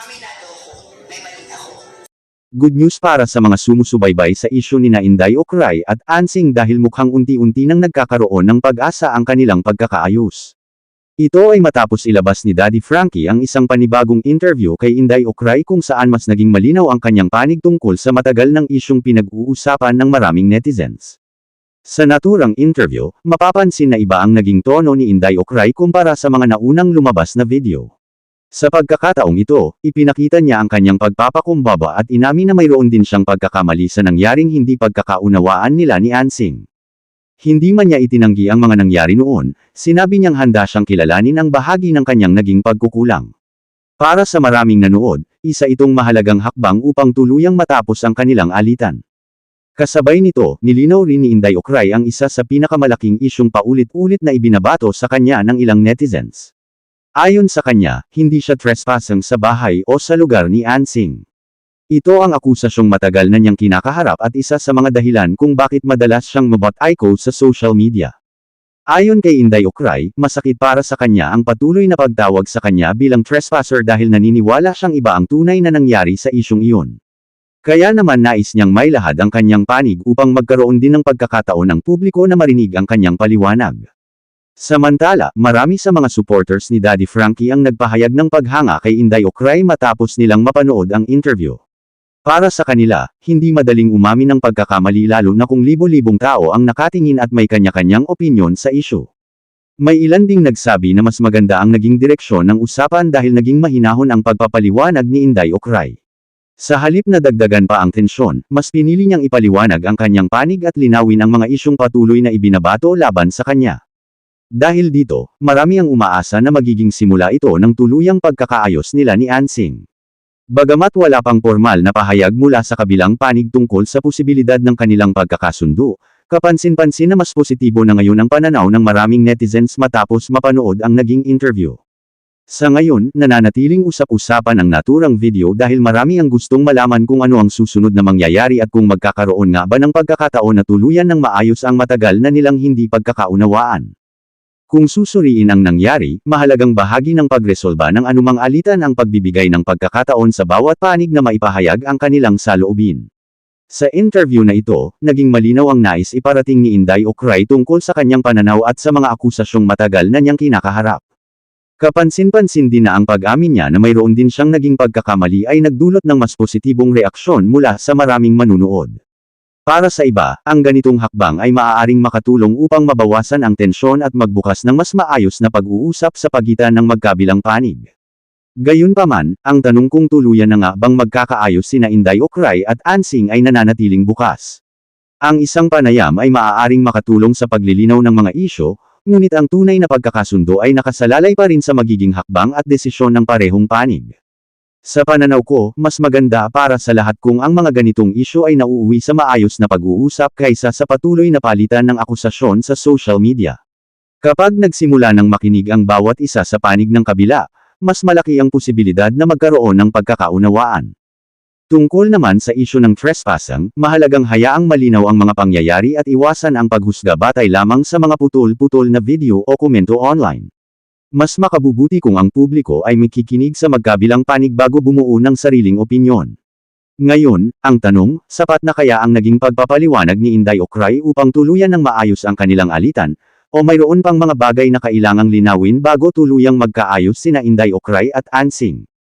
Aminado ako, may mali ako. Good news para sa mga sumusubaybay sa isyu nina Inday Ocray at Ansing dahil mukhang unti-unti nang nagkakaroon ng pag-asa ang kanilang pagkakaayos. Ito ay matapos ilabas ni Daddy Frankie ang isang panibagong interview kay Inday Ocray kung saan mas naging malinaw ang kanyang panig tungkol sa matagal ng isyung pinag-uusapan ng maraming netizens. Sa naturang interview, mapapansin na iba ang naging tono ni Inday Ocray kumpara sa mga naunang lumabas na video. Sa pagkakataong ito, ipinakita niya ang kanyang pagpapakumbaba at inamin na mayroon din siyang pagkakamali sa nangyaring hindi pagkakaunawaan nila ni Ansing. Hindi man niya itinanggi ang mga nangyari noon, sinabi niyang handa siyang kilalanin ang bahagi ng kanyang naging pagkukulang. Para sa maraming nanood, isa itong mahalagang hakbang upang tuluyang matapos ang kanilang alitan. Kasabay nito, nilinaw rin ni Inday Ocray ang isa sa pinakamalaking isyung paulit-ulit na ibinabato sa kanya ng ilang netizens. Ayon sa kanya, hindi siya trespassing sa bahay o sa lugar ni Ansing. Ito ang akusasyong matagal na niyang kinakaharap at isa sa mga dahilan kung bakit madalas siyang mabot-aiko sa social media. Ayon kay Inday Ocray, masakit para sa kanya ang patuloy na pagtawag sa kanya bilang trespasser dahil naniniwala siyang iba ang tunay na nangyari sa isyong iyon. Kaya naman nais niyang mailahad ang kanyang panig upang magkaroon din ng pagkakataon ng publiko na marinig ang kanyang paliwanag. Samantala, marami sa mga supporters ni Daddy Frankie ang nagpahayag ng paghanga kay Inday Ocray matapos nilang mapanood ang interview. Para sa kanila, hindi madaling umamin ng pagkakamali lalo na kung libo-libong tao ang nakatingin at may kanya-kanyang opinyon sa issue. May ilan ding nagsabi na mas maganda ang naging direksyon ng usapan dahil naging mahinahon ang pagpapaliwanag ni Inday Ocray. Sa halip na dagdagan pa ang tensyon, mas pinili niyang ipaliwanag ang kanyang panig at linawin ang mga isyung patuloy na ibinabato laban sa kanya. Dahil dito, marami ang umaasa na magiging simula ito ng tuluyang pagkakaayos nila ni Ansing. Bagamat wala pang formal na pahayag mula sa kabilang panig tungkol sa posibilidad ng kanilang pagkakasundo, kapansin-pansin na mas positibo na ngayon ang pananaw ng maraming netizens matapos mapanood ang naging interview. Sa ngayon, nananatiling usap-usapan ang naturang video dahil marami ang gustong malaman kung ano ang susunod na mangyayari at kung magkakaroon nga ba ng pagkakataon na tuluyan ng maayos ang matagal na nilang hindi pagkakaunawaan. Kung susuriin ang nangyari, mahalagang bahagi ng pagresolba ng anumang alitan ang pagbibigay ng pagkakataon sa bawat panig na maipahayag ang kanilang saloobin. Sa interview na ito, naging malinaw ang nais iparating ni Inday Ocray tungkol sa kanyang pananaw at sa mga akusasyong matagal na niyang kinakaharap. Kapansin-pansin din na ang pag-amin niya na mayroon din siyang naging pagkakamali ay nagdulot ng mas positibong reaksyon mula sa maraming manunood. Para sa iba, ang ganitong hakbang ay maaaring makatulong upang mabawasan ang tensyon at magbukas ng mas maayos na pag-uusap sa pagitan ng magkabilang panig. Gayunpaman, ang tanong kung tuluyan na nga bang magkakaayos sina Inday Ocray at Ansing ay nananatiling bukas. Ang isang panayam ay maaaring makatulong sa paglilinaw ng mga isyu, ngunit ang tunay na pagkakasundo ay nakasalalay pa rin sa magiging hakbang at desisyon ng parehong panig. Sa pananaw ko, mas maganda para sa lahat kung ang mga ganitong isyu ay nauuwi sa maayos na pag-uusap kaysa sa patuloy na palitan ng akusasyon sa social media. Kapag nagsimula ng makinig ang bawat isa sa panig ng kabila, mas malaki ang posibilidad na magkaroon ng pagkakaunawaan. Tungkol naman sa isyu ng trespassing, mahalagang hayaang malinaw ang mga pangyayari at iwasan ang paghusga batay lamang sa mga putol-putol na video o komento online. Mas makabubuti kung ang publiko ay makikinig sa magkabilang panig bago bumuo ng sariling opinyon. Ngayon, ang tanong, sapat na kaya ang naging pagpapaliwanag ni Inday Ocray upang tuluyan ng maayos ang kanilang alitan, o mayroon pang mga bagay na kailangang linawin bago tuluyang magkaayos sina Inday Ocray at Ansing?